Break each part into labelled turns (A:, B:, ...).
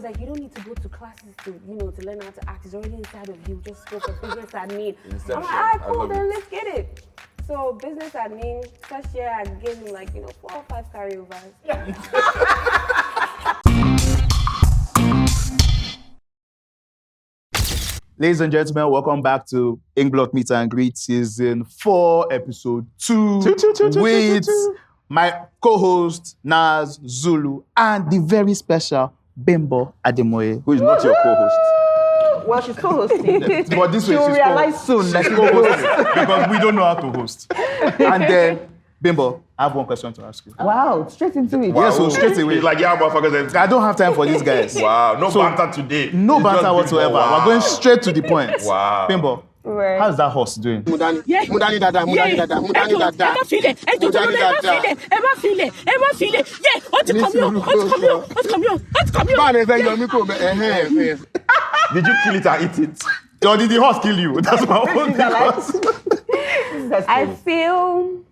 A: like, you don't need to go to classes to learn how to act. It's already inside of you. Just go for business admin. I'm like, all right, cool, then let's get it. So business admin, first year I gave him 4 or 5 carryovers.
B: Ladies and gentlemen, welcome back to Inkblot Meet and Greet Season 4, Episode 2, with my co-host, Naz, Zulu, and the very special Bimbo Ademoye, who is not your co-host.
C: Well, she's co-hosting.
B: But this way,
C: she'll realize soon that she's co-hosting.
B: Because we don't know how to host. And then, Bimbo, I have one question to ask you.
C: Wow, straight into it.
B: Wow. Yes, so straight away.
D: It's like, yeah, motherfuckers.
B: I don't have time for these guys.
D: Wow, no banter today.
B: No banter whatsoever.
D: Wow.
B: We're going straight to the point.
D: Wow.
B: Bimbo,
C: Right.
B: how's that horse doing?
E: Mudani dada.
D: Did you kill it and eat it?
B: Or did the horse kill you? That's my own thing.
A: I feel...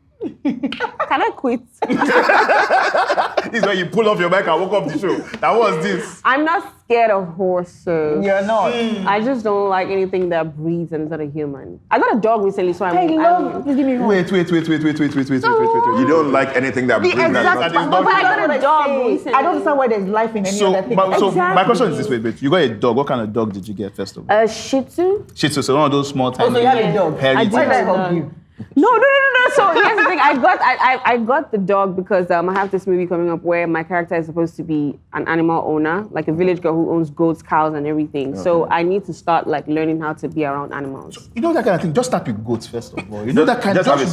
A: Can I quit?
B: This is when you pull off your mic and walk off the show. That was this.
A: I'm not scared of horses.
C: You're not.
A: I just don't like anything that breathes and is not a human. I got a dog recently, so
C: I love. Just give me one.
B: Wait.
D: You don't like anything that brings
C: Exact.
D: that.
A: But I got a dog recently.
C: I don't understand why there's life in any other thing.
B: So my question is this way, you got a dog. What kind of dog did you get first of all?
A: A Shih Tzu.
B: Shih Tzu, so one of those small tiny.
C: Oh, so you have a dog.
B: hairy
A: I
C: Why
A: did.
C: did I
B: things.
C: help you?
A: No. So here's the thing. I got the dog because I have this movie coming up where my character is supposed to be an animal owner, like a village girl who owns goats, cows, and everything. Okay. So I need to start learning how to be around animals.
B: You know that kind of thing. Just start with goats first of all. You know that kind.
D: Just have a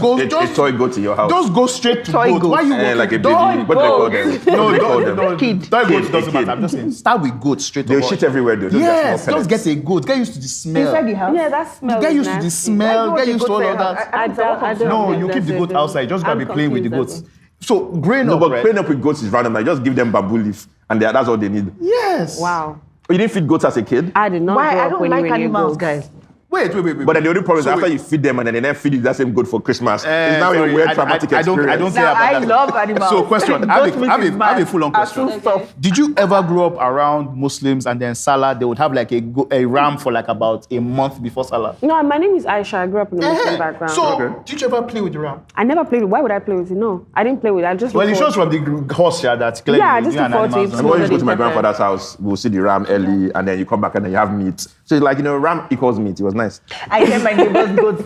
D: toy goat in your house.
B: Just go straight to
C: Toy
B: goat.
C: goat.
B: Why you
D: Like a
B: walking?
D: baby. What do they call them?
B: No,
D: What do they call them?
C: Kid.
B: Toy goats
D: Kid,
B: doesn't
D: a
B: matter.
D: kid.
B: I'm just saying, start with goats straight
D: They'll
B: away.
D: shit everywhere, though.
B: Yes, just get a goat. Get used to the smell.
C: Inside the house?
A: Yeah, that smells
B: Get used to
A: nasty.
B: the smell. Get used to all of that.
A: I don't
B: No,
A: think
B: you keep the
A: that's
B: goat
A: it.
B: outside. Just gotta
A: I'm
B: be playing with the
A: confused,
B: goats. So growing
D: No,
B: up,
D: but
B: right?
D: playing up with goats is random. Like, just give them bamboo leaf, and that's all they need.
B: Yes.
A: Wow.
D: You didn't feed goats as a kid?
A: I did not
C: Why?
A: grow
C: I
A: up
C: don't
A: when
C: like
A: you were near
C: animals,
A: goats.
C: guys.
B: Wait.
D: But then the only problem is
B: So
D: after
B: wait.
D: you feed them and then they never feed you that same goat for Christmas. It's now
B: sorry,
D: a weird
B: I
D: traumatic
B: don't
D: experience.
B: care
C: Now,
B: about
C: I
B: that.
C: love animals.
B: So question, I have a full-on question.
C: Okay.
B: Did you ever grow up around Muslims and then Salah, they would have like a ram for like about a month before Salah?
A: No, my name is Aisha. I grew up in a Muslim background.
B: So, did you ever play with the ram?
A: I never played with it. Why would I play with it? No, I didn't play with it. I just
B: Well, it
A: look
B: shows
A: forward-
B: from the horse here that clearly
A: Yeah, I just
B: you and
A: look forward to
B: animals
A: it.
B: don't-
D: When you go to my
A: Pepper.
D: grandfather's house, we'll see the ram early, and then you come back and then you have meat. So it's like, ram equals meat. It was nice.
C: I hear my neighbors goats,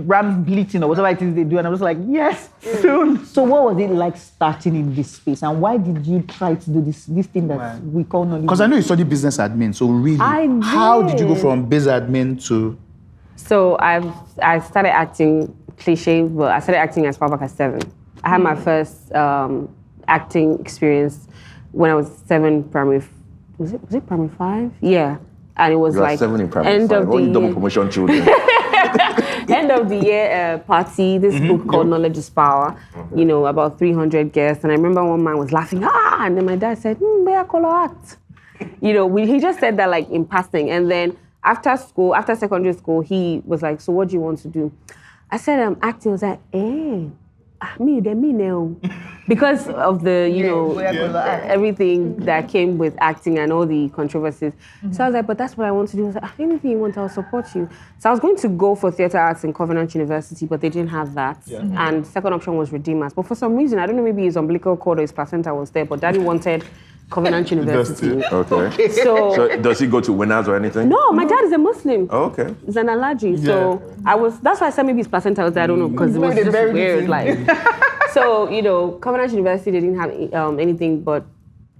C: rams bleating or whatever it is they do, and I'm just like, yes, soon. So what was it like starting in this space, and why did you try to do this thing that we call Nollywood?
B: Because I know you studied business admin, so really, how did you go from biz admin to...
A: So I started acting cliche, but I started acting as far back as 7. I had my first acting experience when I was 7, primary. Was it primary 5? Yeah, and it was
D: You were
A: like
D: 7 in primary
A: end
D: 5.
A: of
D: All you
A: the
D: double
A: year.
D: promotion children.
A: End of the year party, this book called Knowledge is Power, about 300 guests. And I remember one man was laughing, and then my dad said, where color act? He just said that like in passing. And then after secondary school, he was like, so what do you want to do? I said, acting. I was like, me now. Because of the, everything that came with acting and all the controversies. So I was like, but that's what I want to do. I was like, anything you want, I'll support you. So I was going to go for theatre arts in Covenant University, but they didn't have that. And second option was Redeemers. But for some reason, I don't know, maybe his umbilical cord or his placenta was there, but Daddy wanted Covenant University.
D: Okay.
A: So
D: does he go to winners or anything?
A: no, my dad is a Muslim.
D: Oh, okay.
A: He's an allergy. So that's why I said maybe his placenta was there, I don't know, because it was just weird. So, Covenant University, they didn't have anything but,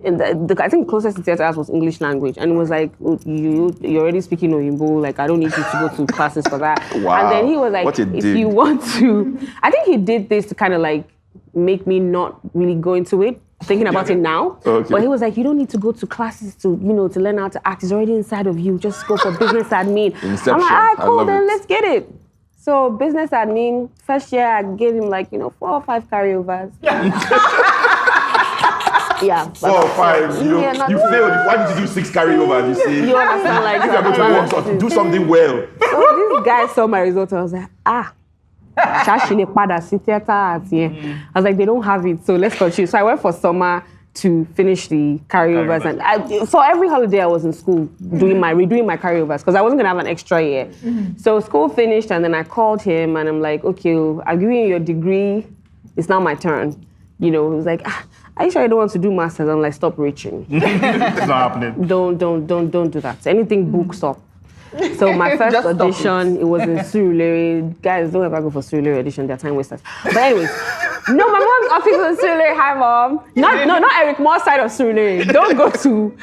A: I think closest to theatre arts was English language. And it was like, you're already speaking Oyinbo, like, I don't need you to go to classes for that.
D: Wow.
A: And then he was like, if you want to, I think he did this to kind of like make me not really go into it, thinking about it now.
D: Okay.
A: But he was like, you don't need to go to classes to learn how to act. It's already inside of you. Just go for business admin.
D: Inception.
A: I'm like, all right,
D: I
A: cool,
D: love
A: then
D: it.
A: let's get it. So business admin, first year I gave him 4 or 5 carryovers. Yeah.
D: 4 or 5. You failed. Why did you do 6 carryovers? You see,
A: You understand, like,
D: if you're going to work, so do something well.
A: So this guy saw my result and I was like, Shashine pada si theater at here. I was like, they don't have it, so let's continue. So I went for summer, to finish the carryovers. And for every holiday I was in school redoing my carryovers because I wasn't gonna have an extra year. So school finished and then I called him and I'm like, okay, I'm giving you your degree. It's now my turn. You know, he was like, are you sure you don't want to do masters? I'm like, stop reaching.
B: It's not happening.
A: Don't do that. Anything book, stop. So my first audition, it was in Surulere. Guys, don't ever go for Surulere audition, they're time wasters. But anyways, no, my mom's office was Surulere. Hi, Mom. Not Eric Moore side of Surulere. Don't go to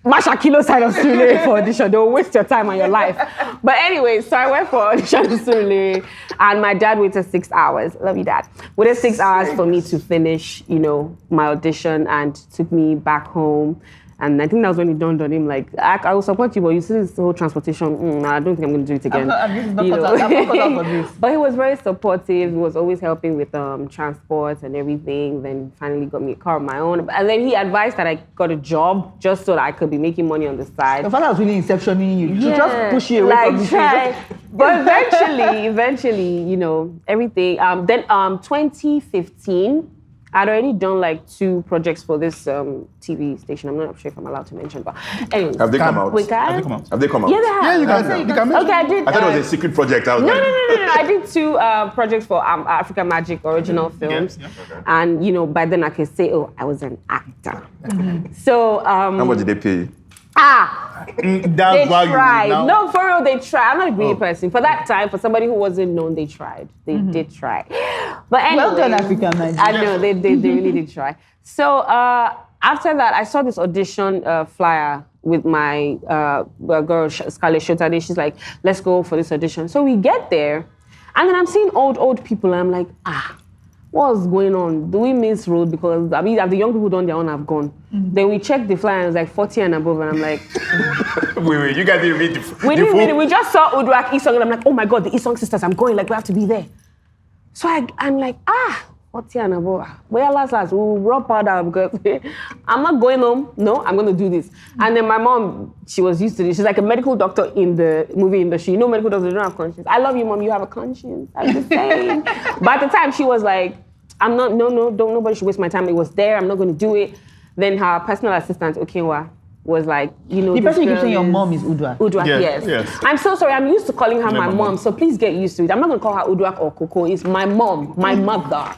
A: Masha Kilo side of Surulere for audition. They'll waste your time and your life. But anyways, so I went for audition in Surulere, and my dad waited 6 hours. Love you, Dad. Waited 6 hours for me to finish, you know, my audition, and took me back home. And I think that was when he dawned on him, like, I will support you, but you see this whole transportation, I don't think I'm going to do it again.
C: I'm not cut out for this.
A: But he was very supportive. He was always helping with transport and everything. Then finally got me a car of my own. And then he advised that I got a job just so that I could be making money on the side.
C: Your father was really inceptioning you.
A: Yeah,
C: Just push you away from this.
A: But eventually, you know, everything. Then 2015, I'd already done like 2 projects for this TV station. I'm not sure if I'm allowed to mention, but anyways.
D: Have they come out?
A: Wait,
B: Have they come out?
D: Have they come out?
A: Yeah, they have.
B: Yeah, you can mention.
A: Okay, I did.
D: I thought it was a secret project. I was
A: No.
D: like,
A: I did 2 projects for Africa Magic original films.
B: Yeah.
D: Okay.
A: And, you know, by then I could say, oh, I was an actor. So,
D: How much did they pay you?
B: That's
A: they
B: why you
A: tried.
B: now.
A: No, for real, they tried. I'm not a greedy person. For that time, for somebody who wasn't known, they tried. They did try. But anyway.
C: Well done, Africa Magic.
A: I know, they really did try. So after that, I saw this audition flyer with my girl, Scarlett Shotade. She's like, let's go for this audition. So we get there, and then I'm seeing old people, and I'm like, what's going on? Do we miss road? Because, I mean, have the young people done their own, have gone. Then we checked the flyer, and it was like 40 and above, and I'm like...
D: Wait, you guys didn't read the
A: We didn't read it. We just saw Uduak Isong, and I'm like, oh my God, the Isong sisters, I'm going, like, we have to be there. So I'm like, 40 and above. Well, last, we'll rub powder because I'm not going home. No, I'm going to do this. And then my mom, she was used to this. She's like a medical doctor in the movie industry. You know, medical doctors don't have conscience. I love you, Mom. You have a conscience. I'm just saying. But at the time, she was like, nobody should waste my time. It was there. I'm not going to do it. Then her personal assistant, Okenwa, was like, you know,
C: The person you keep saying your mom is Udwa.
A: Udwak, yes. I'm so sorry. I'm used to calling her my mom, so please get used to it. I'm not going to call her Udwak or Coco. It's my mom, my mother.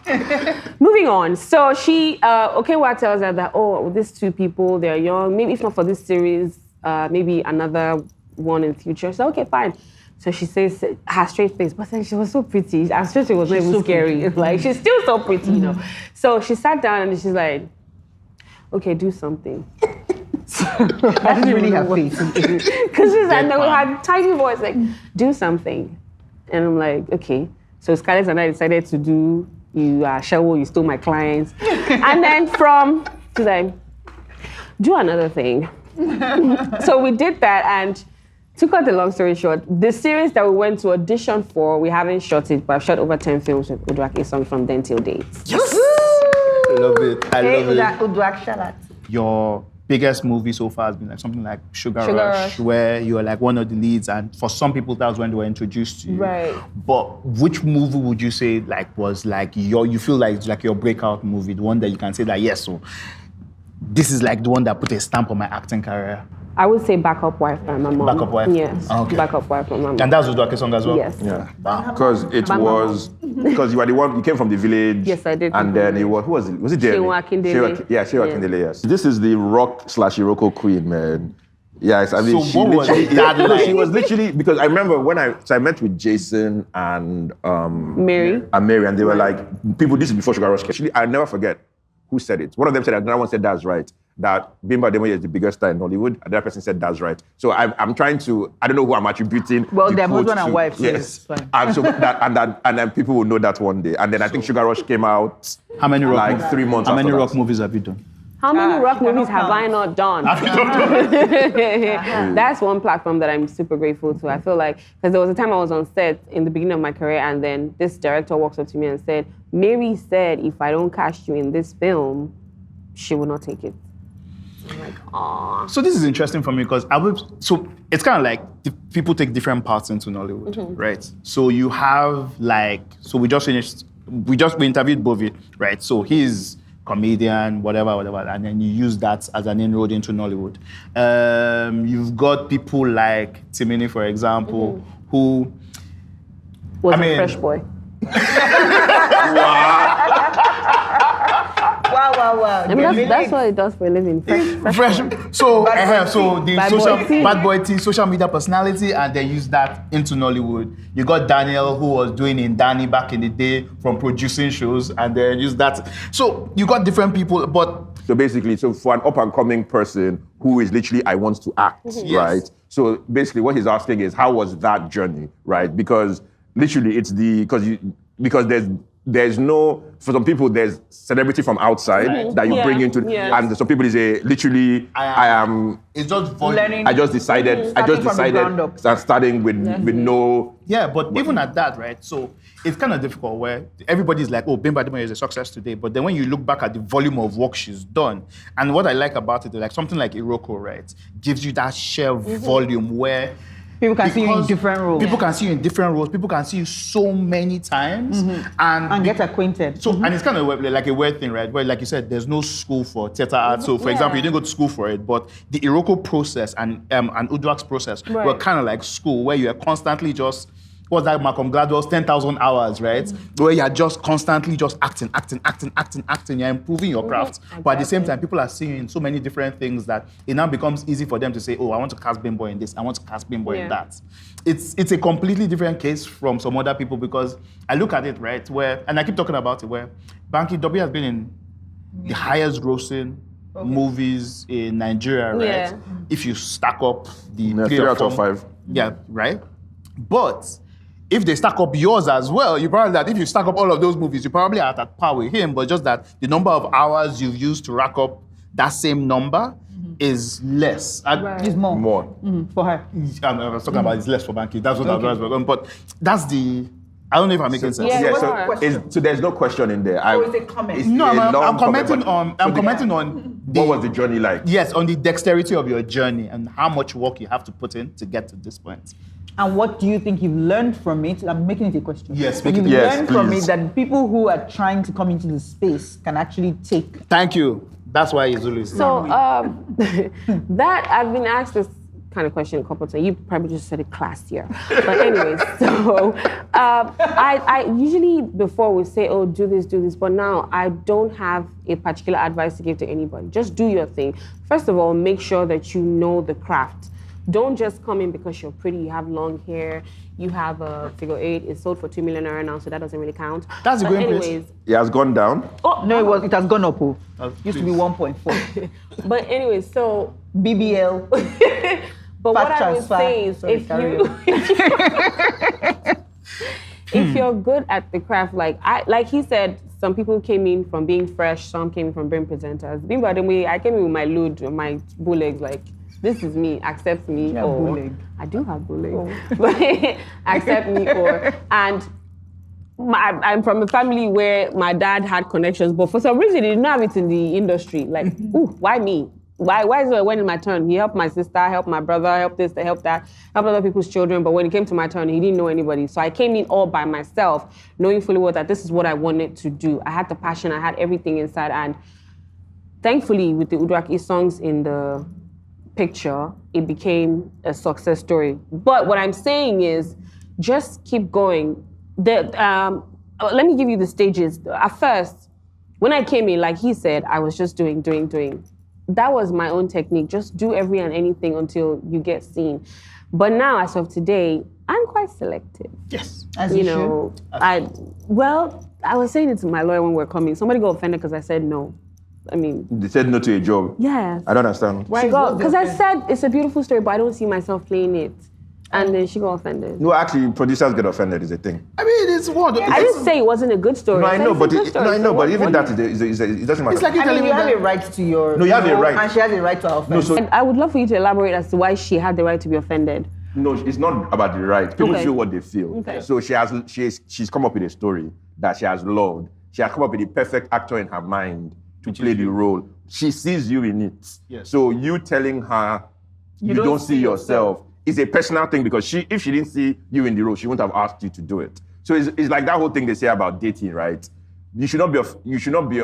A: Moving on. So she, Okenwa tells her that, these 2 people, they're young. Maybe if not for this series, maybe another one in the future. So, okay, fine. So she says her straight face, but then she was so pretty. Her straight face was not even so scary. It's like, she's still so pretty, you know. So she sat down and she's like, okay, do something.
C: I didn't really have face.
A: Because she's like, no, we had tiny voice, like, do something. And I'm like, okay. So Scarlett and I decided to do, you stole my clients. And then she's like, do another thing. So we did that, and to cut the long story short, the series that we went to audition for, we haven't shot it, but I've shot over 10 films with Uduak Isong from then till date.
B: Yes! I love it. I love it.
C: Udwak Shalat.
B: Your biggest movie so far has been like something like Sugar Rush, where you're like one of the leads, and for some people that was when they were introduced to you.
A: Right.
B: But which movie would you say like was like you feel like it's like your breakout movie, the one that you can say that yes, so this is like the one that put a stamp on my acting career?
A: I would say Backup Wife by my mom.
B: Backup Wife?
A: Yes.
B: Okay.
A: Backup Wife by my mom.
B: And that was Uduak Isong as well?
A: Yes.
D: Yeah.
B: Wow.
D: Because you were the one, you came from the village.
A: Yes, I did.
D: And then who was it? Was it Jeremy?
A: Shewa Akindele.
D: Shewa Akindele, yes. This is the rock/Iroko queen, man. Yes, I mean,
B: So what was that like?
D: She was literally, because I remember when I met with Jason and
A: Mary,
D: and they were like, people, this is before Sugar Rush. Actually, I'll never forget who said it. One of them said that, another one said that's right. That Bimbo Ademoye is the biggest star in Nollywood. Another person said that's right. So I'm trying to, I don't know who I'm attributing.
C: Well,
D: the
C: they're
D: quote
C: husband and
D: to.
C: wife. So
D: Yes.
C: it's fine.
D: And so and then people will know that one day. And then I think Sugar Rush came out
B: How many rock
D: like 3 months
B: How
D: after
B: many
D: that.
B: rock movies have you done?
A: how many rock
C: you
A: movies
C: cannot
A: have I not done? That's one platform that I'm super grateful to. I feel like, because there was a time I was on set in the beginning of my career, and then this director walks up to me and said, Mary said if I don't cast you in this film, she will not take it. I'm like, aww.
B: So this is interesting for me because so it's kind of like people take different parts into Nollywood, right? So you have like, so we interviewed Bovie, right? So he's comedian, whatever, and then you use that as an inroad into Nollywood. You've got people like Timini, for example, who
A: Was a fresh boy.
C: Wow.
A: I mean, that's what it does for a living. Fresh.
B: So the
A: Bad
B: social
A: boy tea.
B: bad boy tea, social media personality, and they use that into Nollywood. You got Daniel, who was doing in Danny back in the day from producing shows, and then use that. So you got different people, but
D: So basically, for an up-and-coming person who is literally, I want to act, right?
B: Yes.
D: So basically what he's asking is, how was that journey, right? Because literally because there's no, for some people, there's celebrity from outside that you bring into, and some people say, literally, I am
B: it's just
C: learning.
D: I just decided, starting with no.
B: Yeah, but even at that, right? So it's kind of difficult where everybody's like, oh, Bimbo Ademoye is a success today. But then when you look back at the volume of work she's done, and what I like about it, like something like Iroko, right, gives you that sheer volume where
C: People can see you in different roles.
B: People can see you in different roles. People can see you so many times
C: and get acquainted.
B: So, and it's kind of like a weird thing, right? Where, like you said, there's no school for theater art. So, for example, you didn't go to school for it, but the Iroko process and Uduak's process were kind of like school, where you are constantly just, what's that, Malcolm Gladwell's 10,000 hours, right? Where you're just constantly just acting. You're improving your craft. But at the same time, people are seeing so many different things that it now becomes easy for them to say, oh, I want to cast Bimbo in this. I want to cast Bimbo in that. It's a completely different case from some other people, because I look at it, right, where, and I keep talking about it, where Banky W has been in the highest grossing movies in Nigeria, right?
A: Yeah.
B: If you stack up the
D: 3 out of 5.
B: Yeah, right? But if they stack up yours as well, you probably that if you stack up all of those movies, you probably are at par with him, but just that the number of hours you've used to rack up that same number is less.
C: It's more. For her.
B: I was talking about it's less for Banky. That's what I was going. But that's the, I don't know if I'm making sense.
D: So there's no question in there.
C: Or is it comment?
B: I'm commenting on
D: what was the journey like?
B: Yes, on the dexterity of your journey and how much work you have to put in to get to this point.
C: And what do you think you've learned from it? I'm making it a question.
B: Yes,
C: you've learned from it
D: please.
C: that people who are trying to come into the space can actually take.
B: Thank you. That's why Zulu is.
A: So that I've been asked this kind of question a couple of times. You probably just said it class year. But anyways, so I usually before would say, oh, do this. But now I don't have a particular advice to give to anybody. Just do your thing. First of all, make sure that you know the craft. Don't just come in because you're pretty, you have long hair, you have a figure 8, it's sold for 2 million naira now, so that doesn't really count.
B: That's a great place.
D: It has gone down.
C: No, it has gone up. Used to be 1.4.
A: But anyways, so
C: BBL.
A: But what I would say is if you're good at the craft, like he said, some people came in from being fresh, some came in from being presenters. Bimbo Ademoye, I came in with my load, my bull legs, like, this is me, accept me. I do have bull legs. But accept me and I'm from a family where my dad had connections, but for some reason he didn't have it in the industry. Like, ooh, why me? Why is it when in my turn? He helped my sister, helped my brother, helped this, helped that, helped other people's children. But when it came to my turn, he didn't know anybody. So I came in all by myself, knowing fully well that this is what I wanted to do. I had the passion, I had everything inside. And thankfully, with the Uduak songs in the picture, it became a success story. But what I'm saying is, just keep going. Let me give you the stages. At first, when I came in, like he said, I was just doing. That was my own technique. Just do every and anything until you get seen. But now, as of today, I'm quite selective.
B: Yes.
C: As you should.
A: I was saying it to my lawyer when we were coming. Somebody got offended because I said no. I mean,
D: they said no to a job.
A: Yes.
D: I don't understand.
A: Why? Because I said it's a beautiful story, but I don't see myself playing it. And then she got offended.
D: No, actually, producers get offended is a thing.
B: I mean, it's what
A: I didn't say it wasn't a good story.
D: No, I know, but it doesn't matter.
B: It's like
C: you have a right to your.
D: No, you have a right.
C: And she has a right to her offense.
A: And I would love for you to elaborate as to why she had the right to be offended.
D: No, it's not about the right. People feel what they feel.
A: Okay.
D: So she's come up with a story that she has loved. She has come up with the perfect actor in her mind to play the role. She sees you in it.
B: Yes.
D: So you telling her you don't see yourself is a personal thing, because if she didn't see you in the role, she wouldn't have asked you to do it. So it's like that whole thing they say about dating, right? You should not be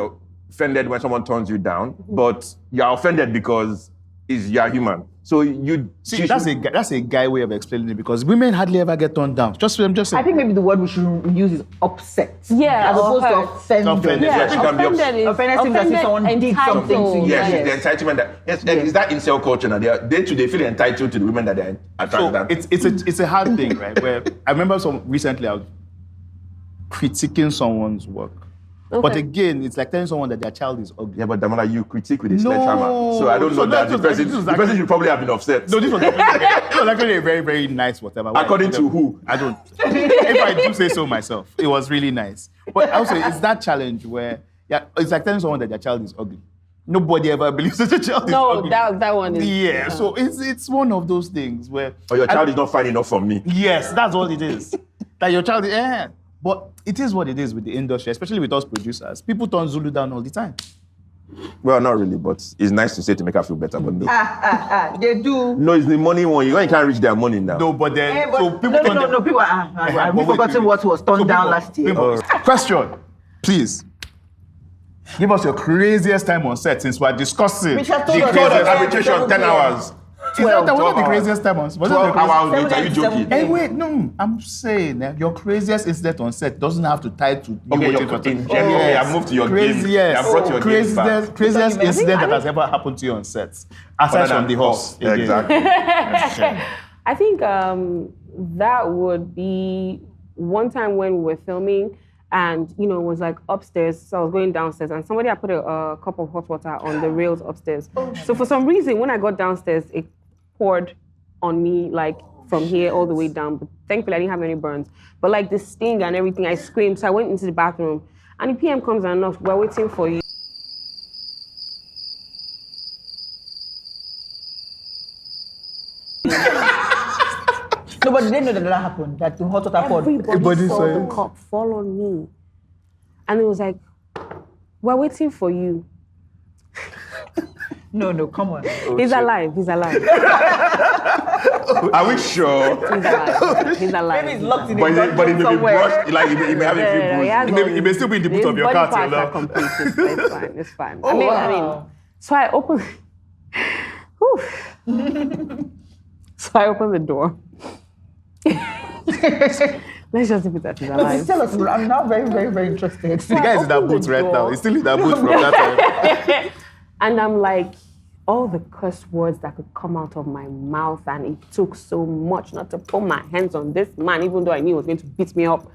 D: offended when someone turns you down, but you're offended because you're human. So you
B: see, that's a guy way of explaining it because women hardly ever get turned down. Just saying.
C: I think maybe the word we should use is upset.
A: Yeah,
C: as opposed to offended.
D: Yeah, she can be
C: Offended seems as if someone did something to you.
D: Yes, it's the entitlement is that incel culture now. They feel entitled to the women that they are attracted to.
B: It's a hard thing, right? Where I remember recently I was critiquing someone's work. Okay. But again, it's like telling someone that their child is ugly.
D: Yeah, but Damola, you critique with a sledgehammer. So I don't know that the person should probably have been upset.
B: No, this was actually a very, very nice whatever.
D: According to who?
B: I don't. If I do say so myself, it was really nice. But also, it's that challenge where it's like telling someone that their child is ugly. Nobody ever believes that your child is ugly.
A: No, that one is...
B: Yeah, so it's one of those things where...
D: Or your child is not fine enough for me.
B: Yes, that's what it is. That your child is... But it is what it is with the industry, especially with us producers. People turn Zulu down all the time.
D: Well, not really, but it's nice to say to make her feel better. But no.
C: They do.
D: No, it's the money one. You can't reach their money now.
B: No, but then...
C: so people people are... I've forgotten what was turned down last year.
B: Question, please. Give us your craziest time on set since we're discussing
C: Which has
D: The
C: told us
D: code of
C: that
D: arbitration, 10 hours.
C: 12
B: that wasn't the craziest time on set.
D: 12 hours later, are you joking?
B: Hey, wait, no. I'm saying your craziest incident on set doesn't have to tie to you waiting for time.
D: Okay, I've moved to your game.
B: Yes.
D: I've brought your game back.
B: Craziest incident that has ever happened to you on set. Aside from the horse.
D: Yeah, exactly.
A: I think that would be one time when we were filming and, it was like upstairs. So I was going downstairs and somebody had put a cup of hot water on the rails upstairs. So for some reason, when I got downstairs, it poured on me like from here all the way down. But thankfully, I didn't have any burns. But like the sting and everything, I screamed. So I went into the bathroom and the PM comes and knocks, we're waiting for you.
C: No, but they didn't know that happened. That the hot water poured.
A: Everybody saw the cup fall on me. And it was like, we're waiting for you.
C: No, come on.
A: He's alive.
D: Are we sure?
A: He's alive.
C: Maybe he's locked in
D: But it may be brushed, like he may have a few bruises.
B: He may still be in the boot of your car till now.
A: It's fine. I mean, so I opened... So I opened the door. Let's just leave it that he's alive.
C: Tell us, I'm now very, very, very interested.
B: The guy is in that boot right now. He's still in that boot from that time.
A: And I'm like, all the curse words that could come out of my mouth, and it took so much not to put my hands on this man, even though I knew he was going to beat me up.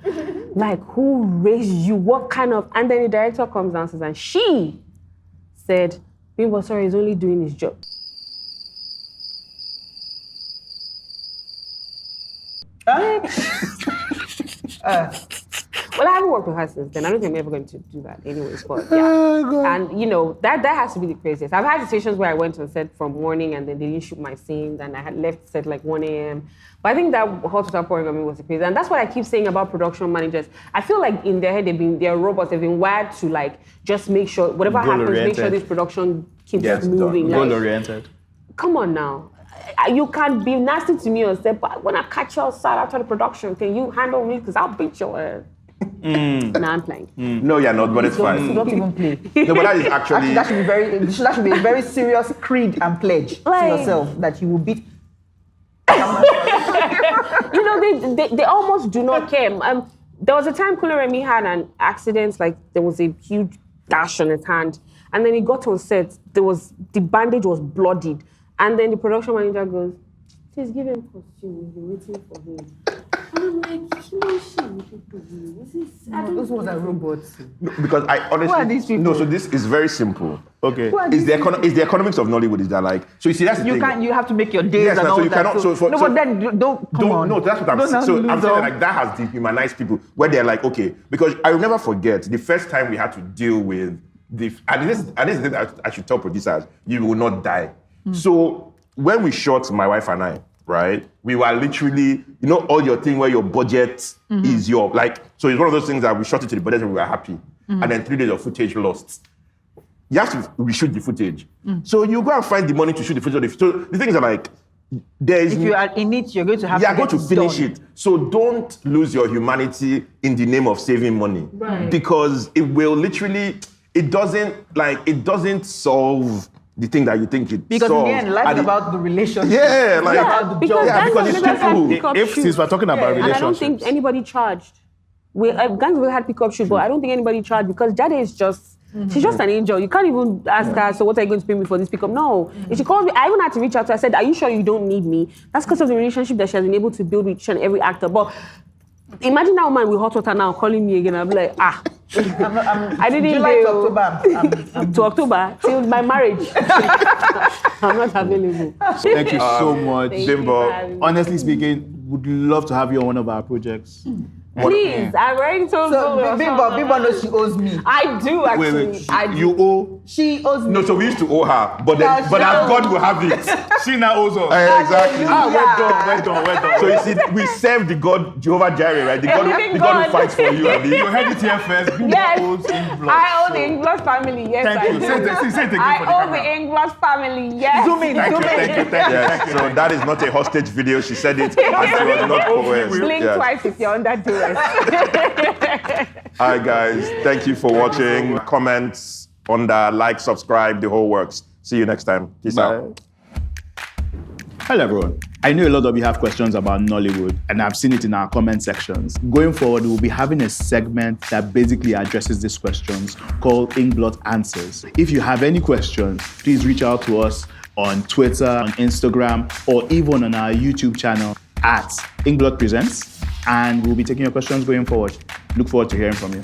A: Like, who raised you? What kind of... And then the director comes downstairs and she said, Bimbo, sorry, he's only doing his job. Well, I haven't worked with her since then. I don't think I'm ever going to do that anyways, but yeah. And, that has to be the craziest. I've had situations where I went on set from morning and then they didn't shoot my scenes and I had left set like 1 a.m. But I think that hot water pouring on me was the crazy. And that's what I keep saying about production managers. I feel like in their head, they're robots. They've been wired to like, just make sure, whatever happens, make sure this production keeps moving.
B: Goal-oriented.
A: Come on now. You can be nasty to me on set, but when I catch you outside after the production, can you handle me? Because I'll beat your ass. Nah, I'm playing.
D: No, you're not, but it's fine.
C: Don't even play.
D: No, but that is actually...
C: That should be a very serious creed and pledge to yourself that you will beat...
A: They almost do not care. There was a time Kuloremi had an accident, like there was a huge gash on his hand, and then he got on set, the bandage was bloodied, and then the production manager goes, please give him costume, we've been waiting for him. And I'm like,
C: those ones are robots.
D: No, because I honestly...
C: Who are these people?
D: No, so this is very simple.
B: Okay.
D: It's the economics of Nollywood. Is that like... So you see, that's the thing.
C: You have to make your days
D: Yes,
C: and
D: so
C: all
D: you
C: that.
D: cannot...
C: But then don't come on.
D: No, that's what I'm saying. So I'm saying like that has dehumanized people where they're like, okay, because I will never forget the first time we had to deal with and this is the thing I should tell producers, you will not die. So when we shot My Wife and I, right? We were literally, all your thing where your budget is your, like, so it's one of those things that we shot it to the budget and we were happy. And then 3 days of footage lost. You have to reshoot the footage. So you go and find the money to shoot the footage. So the things are like, if
C: you are in it, you're going to have
D: to finish it. So don't lose your humanity in the name of saving money.
A: Right.
D: Because it will literally, it doesn't solve the thing that you think it
C: Because
D: solves.
C: in the end, life is about the relationship.
D: Yeah, like-
C: It's about the
A: because
C: job.
A: gangs
D: because
A: of
D: it's
A: Lagos had
D: true.
A: pickup
B: If
A: shoes.
B: since we're talking about
A: And I don't
B: relationships,
A: think anybody charged. Gangs will had pickup shoes, but I don't think anybody charged because Jade is just, she's just an angel. You can't even ask her, so what are you going to pay me for this pickup? No. If she called me, I even had to reach out to her. I said, are you sure you don't need me? That's because of the relationship that she has been able to build with each and every actor. But imagine that woman with hot water now calling me again. I'm like, I didn't
C: July to
A: do
C: October.
A: to October till my marriage. I'm not available.
B: thank you so much.
A: Thank you
D: Bimbo,
A: for having me.
B: Honestly speaking, would love to have you on one of our projects.
A: Please, I already told
C: So
A: Zulu.
C: Bimbo knows she owes me.
A: I do actually.
B: Wait.
A: I do.
B: You owe.
C: She owes me.
D: No, so we used to owe her, but
C: Yeah,
D: then, but
C: she
D: as
C: owes.
D: God will have it.
B: She now owes us.
D: Exactly.
B: We're done.
D: So you see, we serve the God Jehovah Jireh, right? The God,
A: Everything
D: the God who
A: God.
D: fights for you. Abi.
B: You heard it here first. Bimbo
A: Yes,
B: owes Inkblot.
A: I owe the Inkblot family. Yes,
B: Thank
A: I
B: you.
A: do.
B: Say it again
A: I
B: for the
A: owe the
B: camera.
A: Inkblot family. Yes.
C: Zoom in.
D: Yes, so that is not a hostage video. She said it, and she was not coerced.
A: Blink
D: Yes.
A: twice if you're under duress.
D: All right, guys. Thank you for watching. Comments, like, subscribe, the whole works. See you next time. Peace out.
B: Hello, everyone. I know a lot of you have questions about Nollywood, and I've seen it in our comment sections. Going forward, we'll be having a segment that basically addresses these questions called Inkblot Answers. If you have any questions, please reach out to us on Twitter, on Instagram, or even on our YouTube channel at Inkblot Presents, and we'll be taking your questions going forward. Look forward to hearing from you.